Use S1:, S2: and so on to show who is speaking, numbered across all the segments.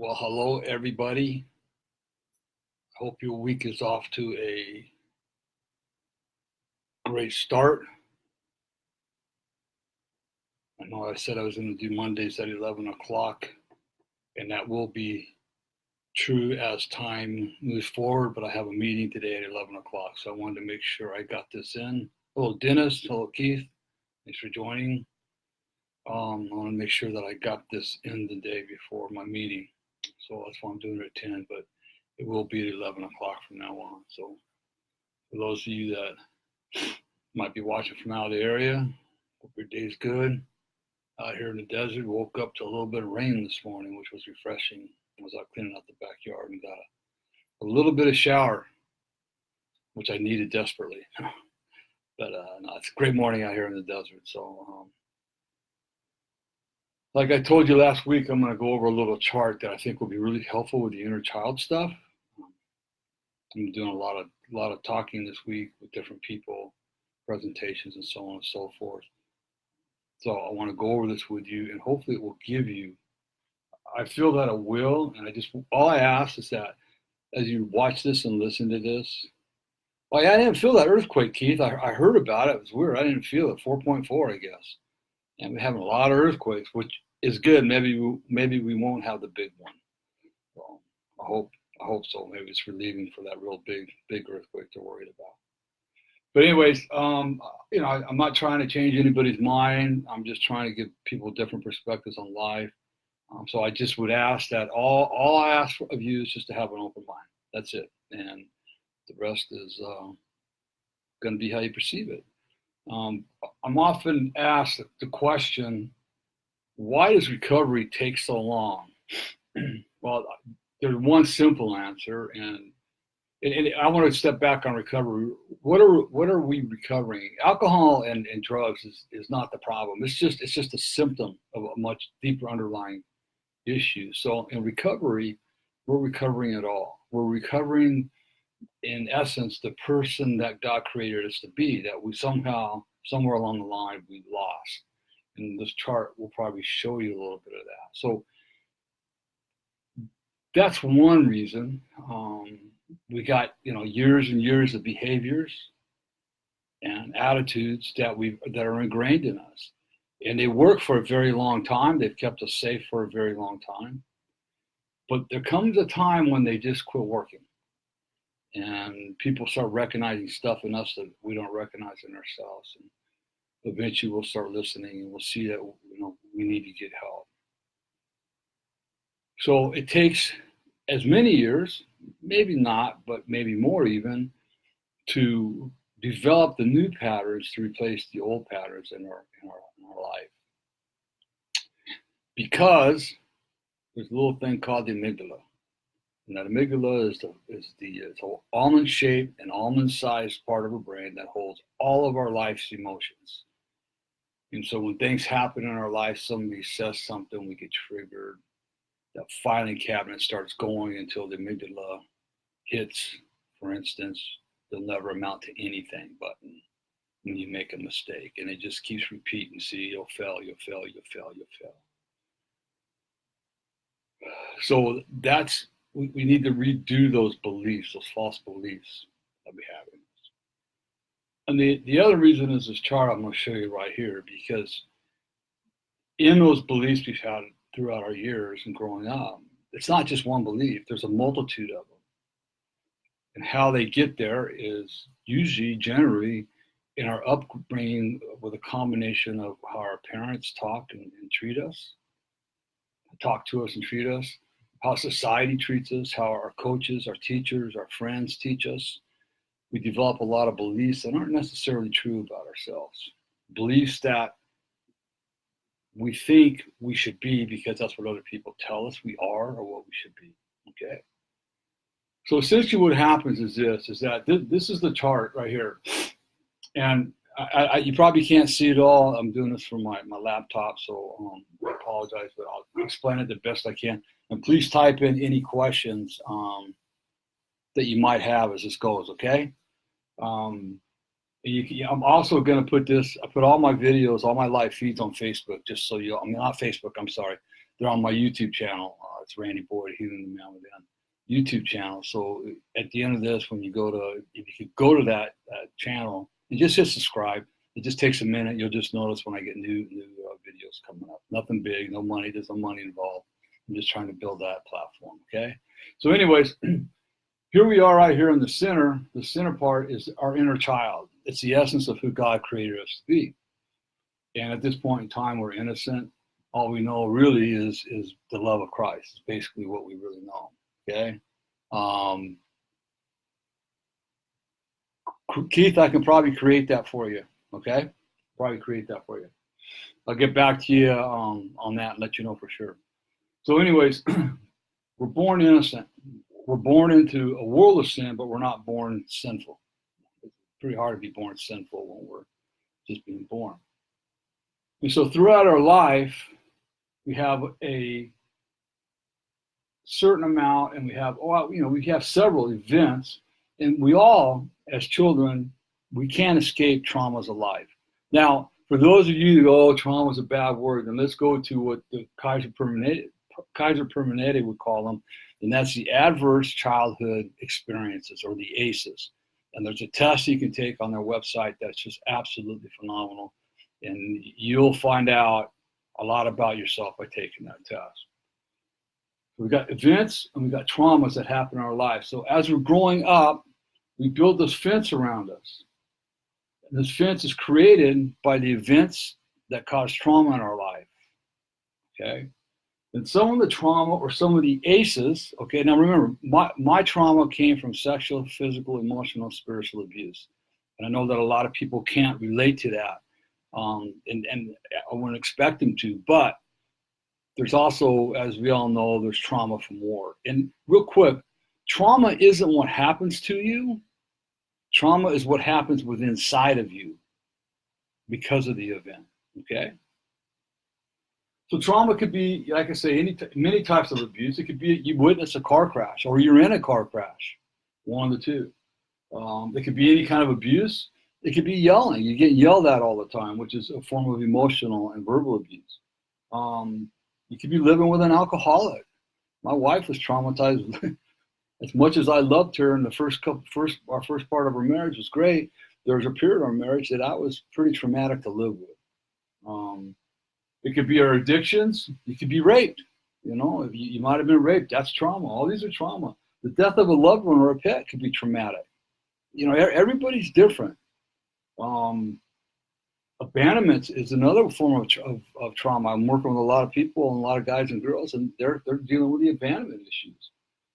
S1: Well, hello, everybody. Hope your week is off to a great start. I know I said I was going to do Mondays at 11 o'clock, and that will be true as time moves forward, but I have a meeting today at 11 o'clock, so I wanted to make sure I got this in. Hello, Dennis. Hello, Keith. Thanks for joining. I want to make sure that I got this in the day before my meeting, so that's why I'm doing it at 10, but it will be at 11 o'clock from now on. So for those of you that might be watching from out of the area, hope your day's good. Out here in the desert, woke up to a little bit of rain this morning, which was refreshing. I was out cleaning out the backyard and got a little bit of shower, which I needed desperately. But no, it's a great morning out here in the desert. So like I told you last week, I'm going to go over a little chart that I think will be really helpful with the inner child stuff. I'm doing a lot of talking this week with different people, presentations and so on and so forth. So I want to go over this with you, and hopefully it will give you, I feel that it will, and all I ask is that as you watch this and listen to this, well, I didn't feel that earthquake, Keith. I heard about it. It was weird. I didn't feel it. 4.4, I guess. And we're having a lot of earthquakes, which is good. Maybe we won't have the big one. So I hope so. Maybe it's relieving for that real big earthquake they're worried about. But anyways, I'm not trying to change anybody's mind. I'm just trying to give people different perspectives on life. So I just would ask that all I ask of you is just to have an open mind. That's it. And the rest is going to be how you perceive it. I'm often asked the question, why does recovery take so long? Well, there's one simple answer, and I want to step back on recovery. What are we recovering? Alcohol and drugs is not the problem. It's just a symptom of a much deeper underlying issue. So in recovery, we're recovering it all. We're recovering, in essence, the person that God created us to be, that we somehow, somewhere along the line, we lost. And this chart will probably show you a little bit of that. So that's one reason. We got years and years of behaviors and attitudes that are ingrained in us, and they work for a very long time. They've kept us safe for a very long time, but there comes a time when they just quit working, and people start recognizing stuff in us that we don't recognize in ourselves, and eventually we'll start listening and we'll see that we need to get help. So it takes as many years, maybe not, but maybe more even, to develop the new patterns to replace the old patterns in our life. Because there's a little thing called the amygdala. And that amygdala is an almond-shaped and almond-sized part of our brain that holds all of our life's emotions. And so when things happen in our life, somebody says something, we get triggered. That filing cabinet starts going until the amygdala hits, for instance, the never amount to anything button when you make a mistake. And it just keeps repeating. See, you'll fail, you'll fail, you'll fail, you'll fail. So we need to redo those beliefs, those false beliefs that we have in us. And the other reason is this chart I'm going to show you right here, because in those beliefs we've had throughout our years and growing up, it's not just one belief, there's a multitude of them. And how they get there is generally in our upbringing with a combination of how our parents talk and treat us, talk to us and treat us, how society treats us, how our coaches, our teachers, our friends teach us. We develop a lot of beliefs that aren't necessarily true about ourselves. Beliefs that we think we should be because that's what other people tell us we are or what we should be. Okay. So essentially what happens is that this is the chart right here. And you probably can't see it all. I'm doing this from my laptop, so I apologize, but I'll explain it the best I can. And please type in any questions that you might have as this goes, okay? I'm also going to put all my videos, all my live feeds on Facebook, just so not Facebook, I'm sorry. They're on my YouTube channel. It's Randy Boyd, Healing the Man Within YouTube channel. So at the end of this, when you go to, if you could go to that channel and just hit subscribe, it just takes a minute. You'll just notice when I get new videos coming up. Nothing big, no money. There's no money involved. I'm just trying to build that platform. Okay. So, anyways, here we are right here in the center. The center part is our inner child. It's the essence of who God created us to be. And at this point in time, we're innocent. All we know really is the love of Christ. It's basically what we really know. Okay. Keith, I can probably create that for you. Okay. Probably create that for you. I'll get back to you on that and let you know for sure. So anyways, we're born innocent. We're born into a world of sin, but we're not born sinful. It's pretty hard to be born sinful when we're just being born. And so throughout our life, we have a certain amount, and we have several events, and we all, as children, we can't escape traumas of life. Now, for those of you who go, oh, trauma is a bad word, then let's go to what the Kaiser Permanente would call them, and that's the adverse childhood experiences, or the ACEs. And there's a test you can take on their website that's just absolutely phenomenal, and you'll find out a lot about yourself by taking that test. We've got events and we've got traumas that happen in our life. So as we're growing up, we build this fence around us. And this fence is created by the events that cause trauma in our life. Okay. And some of the trauma, or some of the ACEs, okay, now remember, my trauma came from sexual, physical, emotional, spiritual abuse. And I know that a lot of people can't relate to that. And I wouldn't expect them to, but there's also, as we all know, there's trauma from war. And real quick, trauma isn't what happens to you. Trauma is what happens within inside of you because of the event, okay? So trauma could be, like I say, many types of abuse. It could be you witness a car crash, or you're in a car crash, one of the two. It could be any kind of abuse. It could be yelling. You get yelled at all the time, which is a form of emotional and verbal abuse. You could be living with an alcoholic. My wife was traumatized. As much as I loved her, and our first part of our marriage was great, there was a period of our marriage that was pretty traumatic to live with. It could be our addictions. You could be raped. You might have been raped. That's trauma. All these are trauma. The death of a loved one or a pet could be traumatic. Everybody's different. Abandonment is another form of trauma. I'm working with a lot of people and a lot of guys and girls, and they're dealing with the abandonment issues.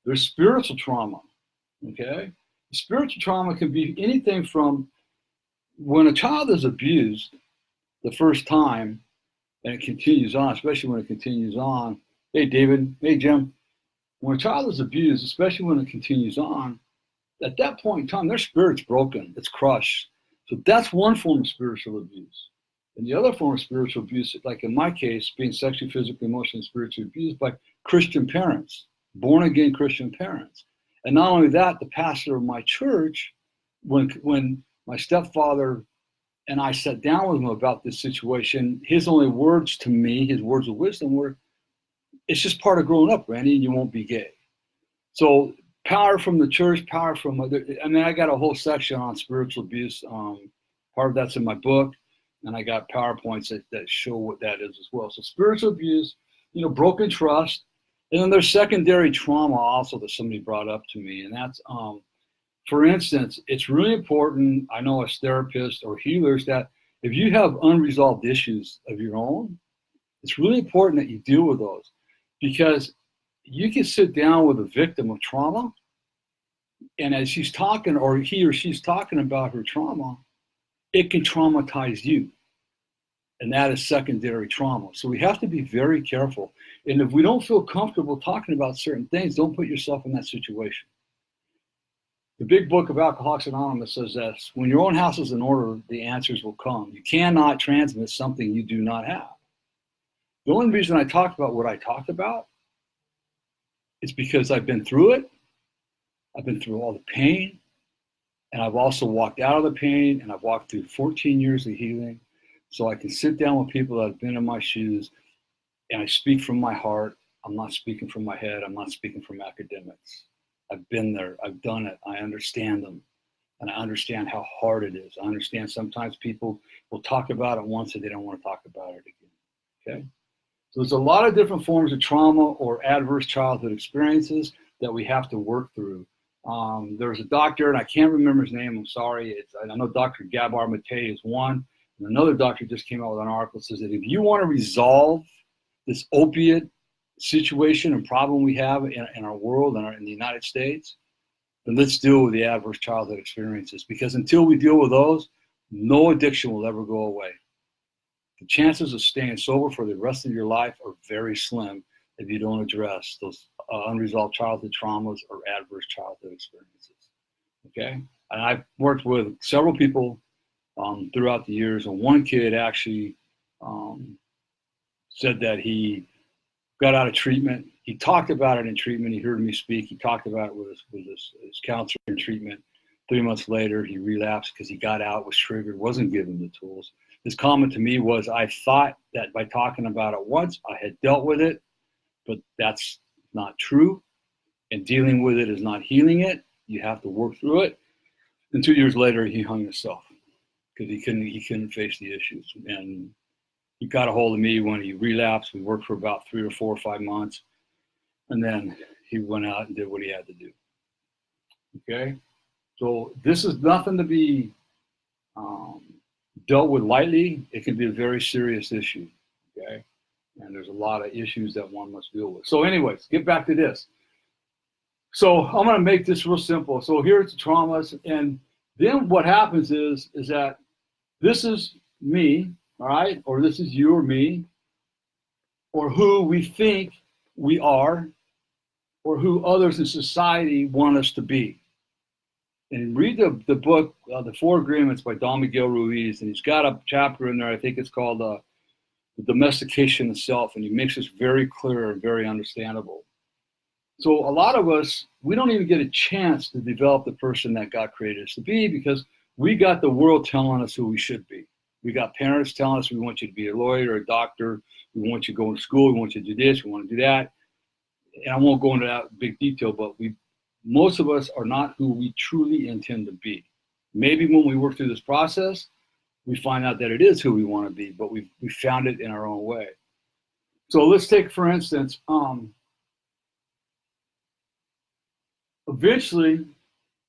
S1: There's spiritual trauma, okay? Spiritual trauma can be anything from when a child is abused the first time, and it continues on, especially when it continues on. Hey, David. Hey, Jim. When a child is abused, especially when it continues on, at that point in time, their spirit's broken. It's crushed. So that's one form of spiritual abuse. And the other form of spiritual abuse, like in my case, being sexually, physically, emotionally, and spiritually abused by Christian parents, born-again Christian parents. And not only that, the pastor of my church, when my stepfather and I sat down with him about this situation, his only words to me, his words of wisdom were, it's just part of growing up, Randy, and you won't be gay. So power from the church, power from other, I got a whole section on spiritual abuse. Part of that's in my book, and I got PowerPoints that show what that is as well. So spiritual abuse, broken trust, and then there's secondary trauma also that somebody brought up to me, and that's, for instance, it's really important, I know as therapists or healers, that if you have unresolved issues of your own, it's really important that you deal with those, because you can sit down with a victim of trauma, and as she's talking, or he or she's talking about her trauma, it can traumatize you. And that is secondary trauma. So we have to be very careful. And if we don't feel comfortable talking about certain things, don't put yourself in that situation. The big book of Alcoholics Anonymous says that when your own house is in order, the answers will come. You cannot transmit something you do not have. The only reason I talked about what I talked about is because I've been through it. I've been through all the pain, and I've also walked out of the pain, and I've walked through 14 years of healing. So I can sit down with people that have been in my shoes, and I speak from my heart. I'm not speaking from my head. I'm not speaking from academics. I've been there. I've done it. I understand them. And I understand how hard it is. I understand sometimes people will talk about it once and they don't want to talk about it again. Okay? So there's a lot of different forms of trauma or adverse childhood experiences that we have to work through. There's a doctor, and I can't remember his name. I'm sorry. I know Dr. Gabor Mate is one. And another doctor just came out with an article that says that if you want to resolve this opiate situation and problem we have in our world and in the United States, then let's deal with the adverse childhood experiences. Because until we deal with those, no addiction will ever go away. The chances of staying sober for the rest of your life are very slim if you don't address those unresolved childhood traumas or adverse childhood experiences. Okay? And I've worked with several people throughout the years, and one kid actually said that he got out of treatment. He talked about it in treatment. He heard me speak. He talked about it with his counselor in treatment. 3 months later, he relapsed because he got out, was triggered, wasn't given the tools. His comment to me was, I thought that by talking about it once, I had dealt with it, but that's not true. And dealing with it is not healing it. You have to work through it. And 2 years later, he hung himself because he couldn't face the issues. And he got a hold of me when he relapsed. We worked for about 3 or 4 or 5 months. And then he went out and did what he had to do. Okay? So this is nothing to be dealt with lightly. It can be a very serious issue. Okay? And there's a lot of issues that one must deal with. So anyways, get back to this. So I'm going to make this real simple. So here's the traumas. And then what happens is that this is me, all right? Or this is you or me, or who we think we are, or who others in society want us to be. And read the book, The Four Agreements by Don Miguel Ruiz, and he's got a chapter in there, I think it's called The Domestication of Self, and he makes this very clear and very understandable. So a lot of us, we don't even get a chance to develop the person that God created us to be because we got the world telling us who we should be. We got parents telling us we want you to be a lawyer or a doctor, we want you to go to school, we want you to do this, we want to do that. And I won't go into that big detail, but most of us are not who we truly intend to be. Maybe when we work through this process, we find out that it is who we want to be, but we found it in our own way. So let's take, for instance, eventually,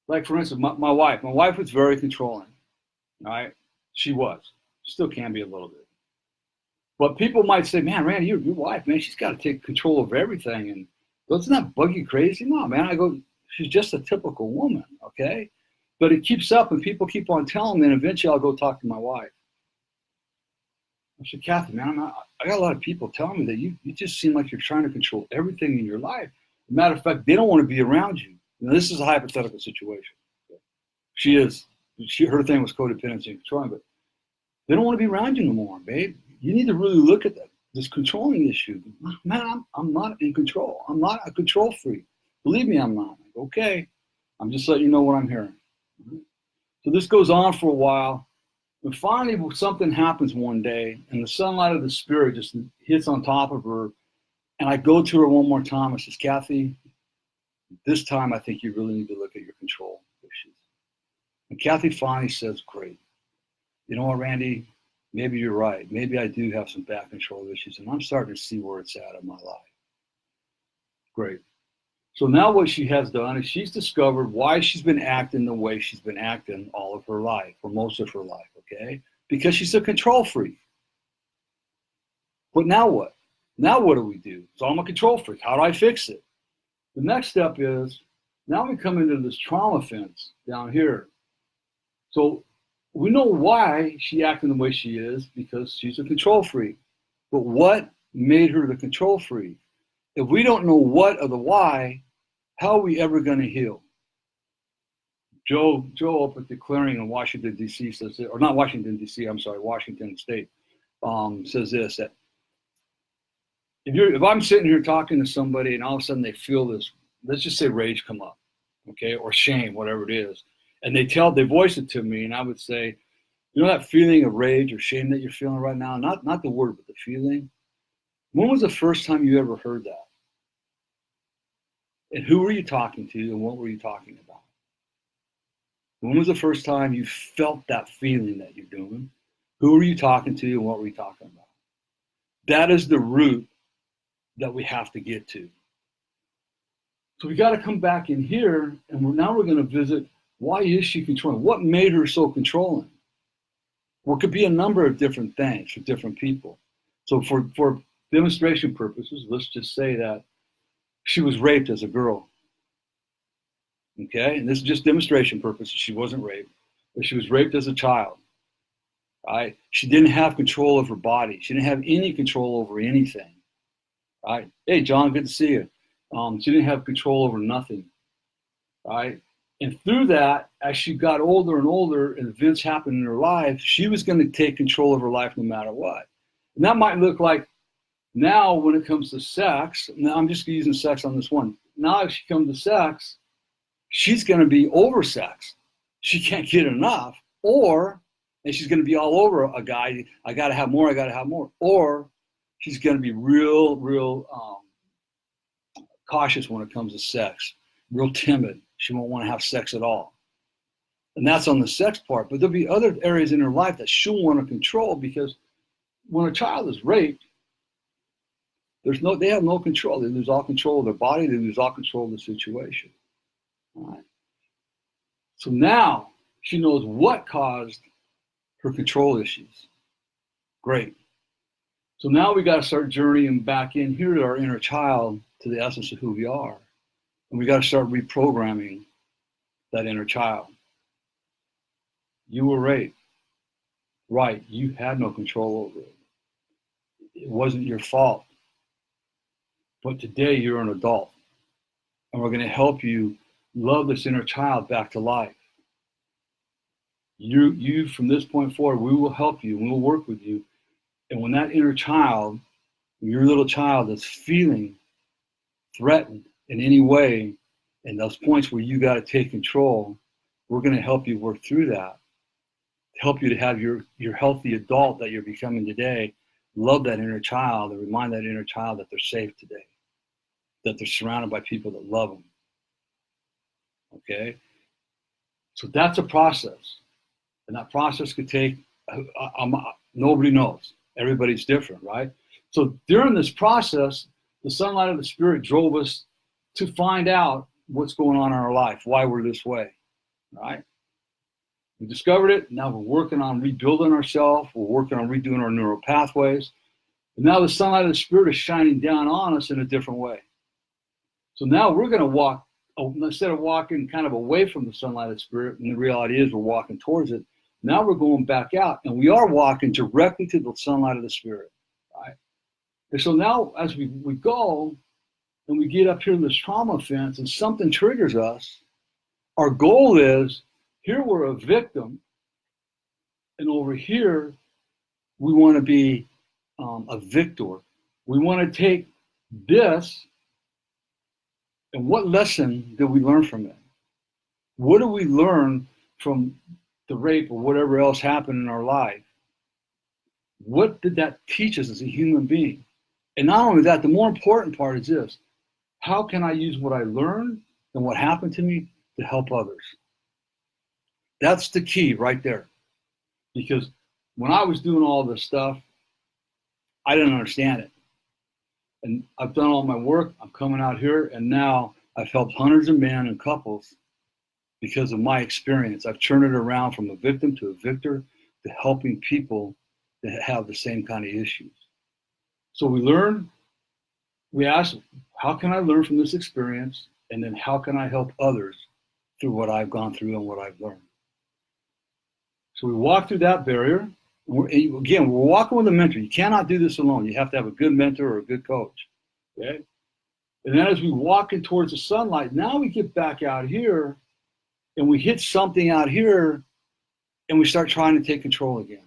S1: like for instance, my wife was very controlling, all right? She was, still can be a little bit. But people might say, man, Randy, your wife, man, she's got to take control of everything. And doesn't that bug you crazy? No, man, I go, she's just a typical woman, okay? But it keeps up and people keep on telling me, and eventually I'll go talk to my wife. I said, Kathy, man, I got a lot of people telling me that you just seem like you're trying to control everything in your life. As a matter of fact, they don't want to be around you. Now, this is a hypothetical situation. Her thing was codependency and controlling, but they don't want to be around you no more, babe. You need to really look at this controlling issue. Man, I'm not in control. I'm not a control freak. Believe me, I'm not. Okay, I'm just letting you know what I'm hearing. So this goes on for a while. And finally, something happens one day, and the sunlight of the Spirit just hits on top of her. And I go to her one more time. I says, Kathy, this time I think you really need to look at your control issues. And Kathy finally says, great. You know what, Randy? Maybe you're right. Maybe I do have some back control issues, and I'm starting to see where it's at in my life. Great. So now what she has done is she's discovered why she's been acting the way she's been acting all of her life, or most of her life, okay? Because she's a control freak. But now what? Now what do we do? So I'm a control freak. How do I fix it? The next step is, now we come into this trauma fence down here. So we know why she acting the way she is, because she's a control freak. But what made her the control freak? If we don't know what or the why, how are we ever going to heal? Joe up at the clearing in Washington, D.C. says, or not Washington, D.C., I'm sorry, Washington State, says this, that if I'm sitting here talking to somebody and all of a sudden they feel this, let's just say rage come up, okay, or shame, whatever it is, and they voice it to me, and I would say, you know that feeling of rage or shame that you're feeling right now? Not the word, but the feeling. When was the first time you ever heard that? And who were you talking to and what were you talking about? When was the first time you felt that feeling that you're doing? Who were you talking to and what were you talking about? That is the root that we have to get to. So we got to come back in here, and now we're going to visit, why is she controlling? What made her so controlling? Well, it could be a number of different things for different people. So for demonstration purposes, let's just say that she was raped as a girl. Okay, and this is just demonstration purposes. She wasn't raped, but she was raped as a child. Right? She didn't have control of her body. She didn't have any control over anything. Right? Hey, John, good to see you. She didn't have control over nothing. Right? And through that, as she got older and older and events happened in her life, she was going to take control of her life no matter what. And that might look like now when it comes to sex, now I'm just using sex on this one. Now if she comes to sex, she's going to be oversexed. She can't get enough. And she's going to be all over a guy. I got to have more. I got to have more. Or she's going to be real cautious when it comes to sex, real timid. She won't want to have sex at all. And that's on the sex part. But there'll be other areas in her life that she'll want to control, because when a child is raped, they have no control. They lose all control of their body. They lose all control of the situation. All right. So now she knows what caused her control issues. Great. So now we got to start journeying back in here to our inner child, to the essence of who we are. And we got to start reprogramming that inner child. You were raped. Right. You had no control over it. It wasn't your fault. But today you're an adult. And we're going to help you love this inner child back to life. You from this point forward, we will help you and we'll work with you. And when that inner child, your little child is feeling threatened in any way, and those points where you got to take control, we're going to help you work through that, to help you to have your healthy adult that you're becoming today, love that inner child and remind that inner child that they're safe today, that they're surrounded by people that love them. Okay? So that's a process. And that process could take, nobody knows. Everybody's different, right? So during this process, the sunlight of the Spirit drove us to find out what's going on in our life, why we're this way, right? We discovered it. Now we're working on rebuilding ourselves. We're working on redoing our neural pathways. And now the sunlight of the Spirit is shining down on us in a different way. So now we're going to walk, instead of walking kind of away from the sunlight of the Spirit, and the reality is we're walking towards it, now we're going back out, and we are walking directly to the sunlight of the Spirit, right? And so now as we go, and we get up here in this trauma fence, and something triggers us, our goal is, here we're a victim, and over here, we want to be a victor. We want to take this, and what lesson did we learn from it? What do we learn from the rape or whatever else happened in our life? What did that teach us as a human being? And not only that, the more important part is this: how can I use what I learned and what happened to me to help others? That's the key right there. Because when I was doing all this stuff, I didn't understand it. And I've done all my work, I'm coming out here, and now I've helped hundreds of men and couples because of my experience. I've turned it around from a victim to a victor to helping people that have the same kind of issues. So we ask, how can I learn from this experience? And then how can I help others through what I've gone through and what I've learned? So we walk through that barrier. We're walking with a mentor. You cannot do this alone. You have to have a good mentor or a good coach. Okay? And then as we walk in towards the sunlight, now we get back out here and we hit something out here and we start trying to take control again.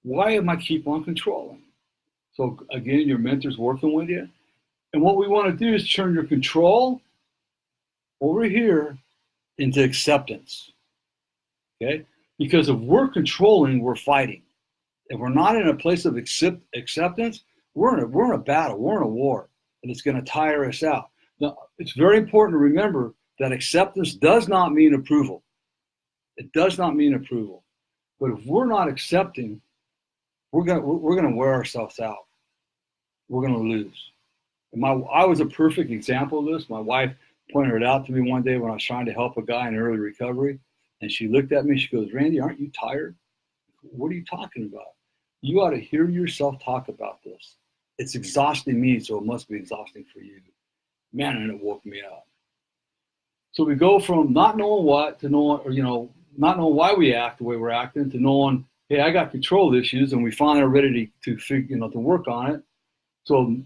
S1: Why am I keep on controlling? So again, your mentor's working with you. And what we want to do is turn your control over here into acceptance. Okay? Because if we're controlling, we're fighting. If we're not in a place of acceptance, we're in a battle, we're in a war, and it's going to tire us out. Now, it's very important to remember that acceptance does not mean approval. It does not mean approval. But if we're not accepting, we're gonna wear ourselves out. We're gonna lose. I was a perfect example of this. My wife pointed it out to me one day when I was trying to help a guy in early recovery, and she looked at me. She goes, "Randy, aren't you tired? What are you talking about? You ought to hear yourself talk about this. It's exhausting me, so it must be exhausting for you." Man, and it woke me up. So we go from not knowing what to knowing, or not knowing why we act the way we're acting, to knowing, hey, I got control issues, and we finally are ready to figure, to work on it. So,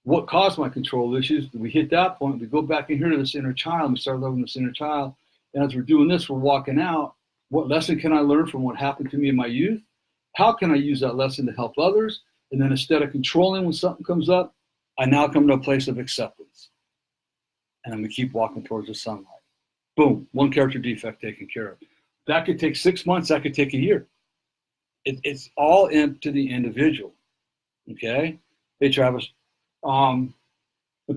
S1: what caused my control issues? We hit that point. We go back in here to this inner child. And we start loving this inner child. And as we're doing this, we're walking out. What lesson can I learn from what happened to me in my youth? How can I use that lesson to help others? And then instead of controlling when something comes up, I now come to a place of acceptance. And then we keep walking towards the sunlight. Boom, one character defect taken care of. That could take 6 months. That could take a year. It's all up to the individual. Okay? Hey, Travis. When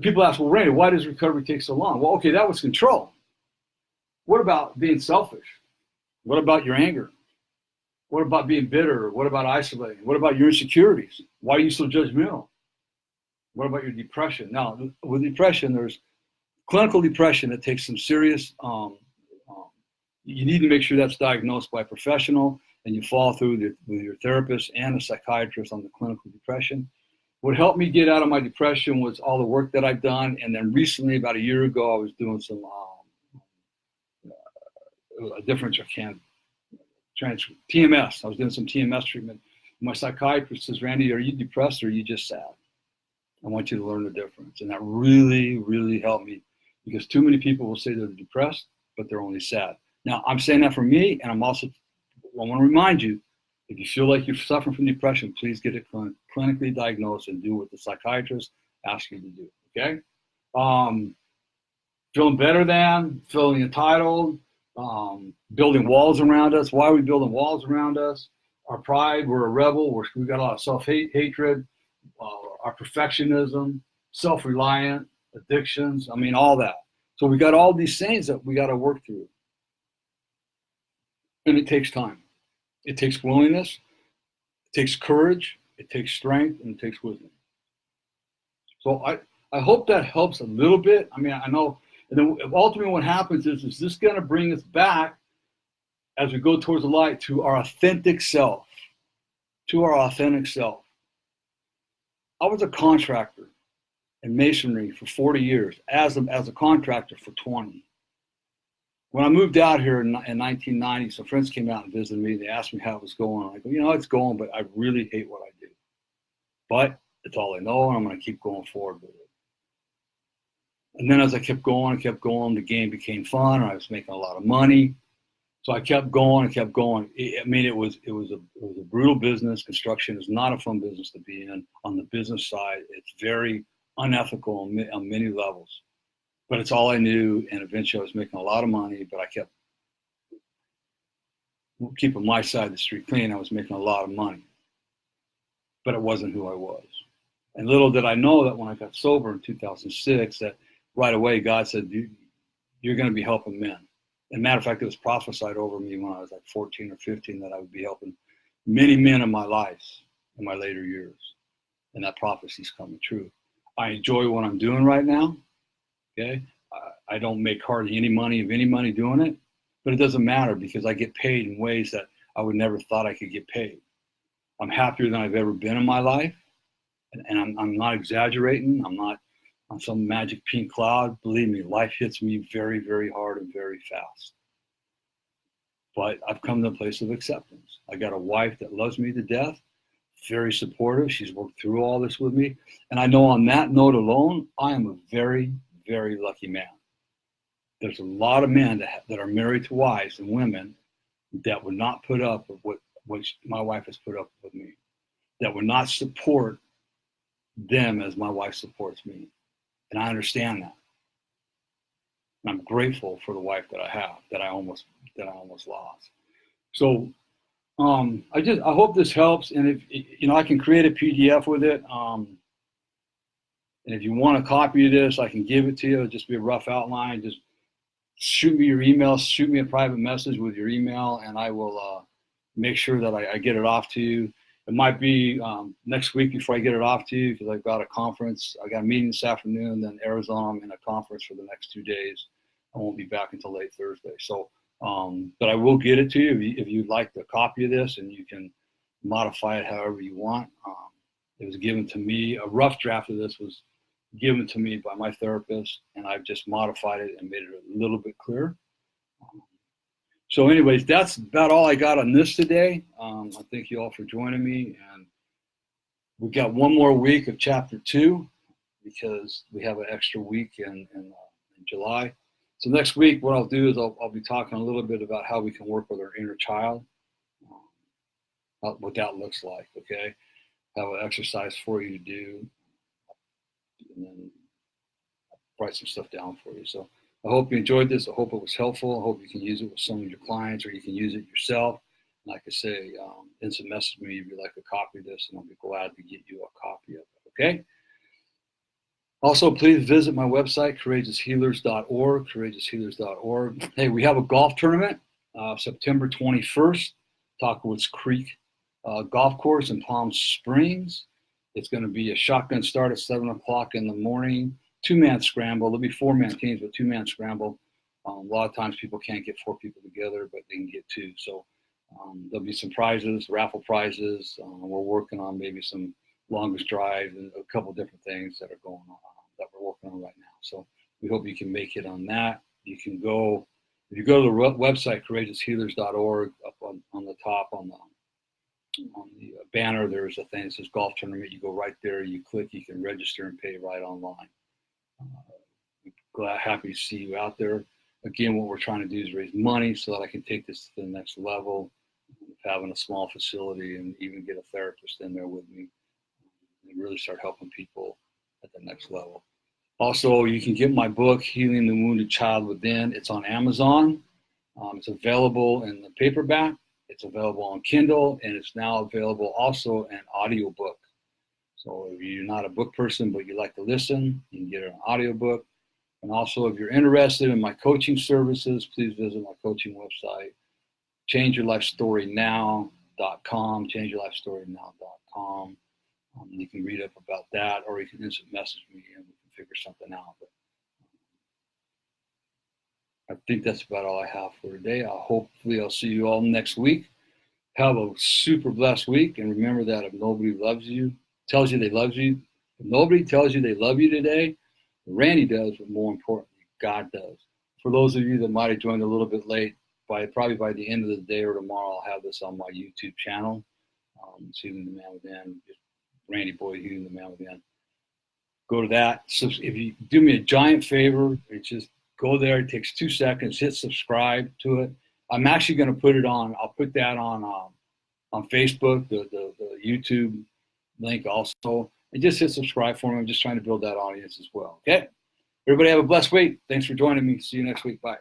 S1: people ask, well, Randy, why does recovery take so long? Well, okay, that was control. What about being selfish? What about your anger? What about being bitter? What about isolating? What about your insecurities? Why are you so judgmental? What about your depression? Now, with depression, there's clinical depression that takes some serious, you need to make sure that's diagnosed by a professional, and you follow through with your therapist and a psychiatrist on the clinical depression. What helped me get out of my depression was all the work that I've done. And then recently, about a year ago, I was doing some TMS. I was doing some TMS treatment. My psychiatrist says, Randy, are you depressed or are you just sad? I want you to learn the difference. And that really, really helped me, because too many people will say they're depressed, but they're only sad. Now, I'm saying that for me, and I want to remind you, if you feel like you're suffering from depression, please get it clinically diagnosed and do what the psychiatrist asks you to do, okay? Feeling better than, feeling entitled, building walls around us. Why are we building walls around us? Our pride, we're a rebel, we got a lot of self-hatred, our perfectionism, self-reliant, addictions, all that. So we got all these things that we got to work through. And it takes time. It takes willingness, it takes courage, it takes strength, and it takes wisdom. So I hope that helps a little bit. I know, and then ultimately what happens is this going to bring us back as we go towards the light to our authentic self, I was a contractor in masonry for 40 years, as a contractor for 20. When I moved out here in 1990, some friends came out and visited me. They asked me how it was going. I go, it's going, but I really hate what I do. But it's all I know, and I'm going to keep going forward with it. And then as I kept going, the game became fun, and I was making a lot of money. So I kept going. It was a brutal business. Construction is not a fun business to be in. On the business side, it's very unethical on many levels. But it's all I knew, and eventually I was making a lot of money, but I kept keeping my side of the street clean. I was making a lot of money, but it wasn't who I was. And little did I know that when I got sober in 2006, that right away God said, you're going to be helping men. And matter of fact, it was prophesied over me when I was like 14 or 15 that I would be helping many men in my life in my later years. And that prophecy's coming true. I enjoy what I'm doing right now. Okay, I don't make hardly any money doing it, but it doesn't matter because I get paid in ways that I would never thought I could get paid. I'm happier than I've ever been in my life, and I'm not exaggerating. I'm not on some magic pink cloud. Believe me, life hits me very, very hard and very fast. But I've come to a place of acceptance. I got a wife that loves me to death, very supportive. She's worked through all this with me, and I know on that note alone, I am a very, very lucky man. There's a lot of men that are married to wives and women that would not put up with what my wife has put up with me, that would not support them as my wife supports me. And I understand that. And I'm grateful for the wife that I have, that I almost lost. So I hope this helps. And if I can create a PDF with it, And if you want a copy of this, I can give it to you. It'll just be a rough outline. Just shoot me your email, shoot me a private message with your email, and I will make sure that I get it off to you. It might be next week before I get it off to you, because I've got a conference. I got a meeting this afternoon, then Arizona. I'm in a conference for the next 2 days. I won't be back until late Thursday. So, but I will get it to you if you'd like a copy of this, and you can modify it however you want. It was given to me. A rough draft of this was given to me by my therapist, and I've just modified it and made it a little bit clearer. So anyways, that's about all I got on this today. I thank you all for joining me, and we've got one more week of chapter 2 because we have an extra week in July. So next week, what I'll do is I'll be talking a little bit about how we can work with our inner child, what that looks like, okay? Have an exercise for you to do, and then write some stuff down for you. So I hope you enjoyed this. I hope it was helpful. I hope you can use it with some of your clients, or you can use it yourself. Like I say, instant message me if you'd like a copy of this, and I'll be glad to get you a copy of it, okay? Also, please visit my website, courageoushealers.org, courageoushealers.org. Hey, we have a golf tournament, September 21st, Talkowitz Creek Golf Course in Palm Springs. It's going to be a shotgun start at 7 o'clock in the morning, 2-man scramble. There'll be 4-man teams, but 2-man scramble. A lot of times people can't get 4 people together, but they can get 2. So there'll be some prizes, raffle prizes. We're working on maybe some longest drive and a couple different things that are going on that we're working on right now. So we hope you can make it on that. You can go, if you go to the website, courageoushealers.org, up on the top on the banner, there's a thing that says golf tournament. You go right there, you click, you can register and pay right online. Happy to see you out there. Again, what we're trying to do is raise money so that I can take this to the next level, having a small facility and even get a therapist in there with me and really start helping people at the next level. Also, you can get my book, Healing the Wounded Child Within. It's on Amazon. It's available in the paperback. It's available on Kindle, and it's now available also in audiobook. So if you're not a book person, but you like to listen, you can get it on audiobook. And also, if you're interested in my coaching services, please visit my coaching website, changeyourlifestorynow.com, changeyourlifestorynow.com. You can read up about that, or you can instant message me and we can figure something out. But I think that's about all I have for today. Hopefully I'll see you all next week. Have a super blessed week. And remember that if nobody loves you, tells you they love you, if nobody tells you they love you today, Randy does, but more importantly, God does. For those of you that might have joined a little bit late, probably by the end of the day or tomorrow, I'll have this on my YouTube channel. Healing the Man Within, just Randy Boyd, Healing the Man Within. Go to that. So if you do me a giant favor, it's just go there. It takes 2 seconds. Hit subscribe to it. I'm actually going to put it on. I'll put that on Facebook, the YouTube link also. And just hit subscribe for me. I'm just trying to build that audience as well. Okay. Everybody have a blessed week. Thanks for joining me. See you next week. Bye.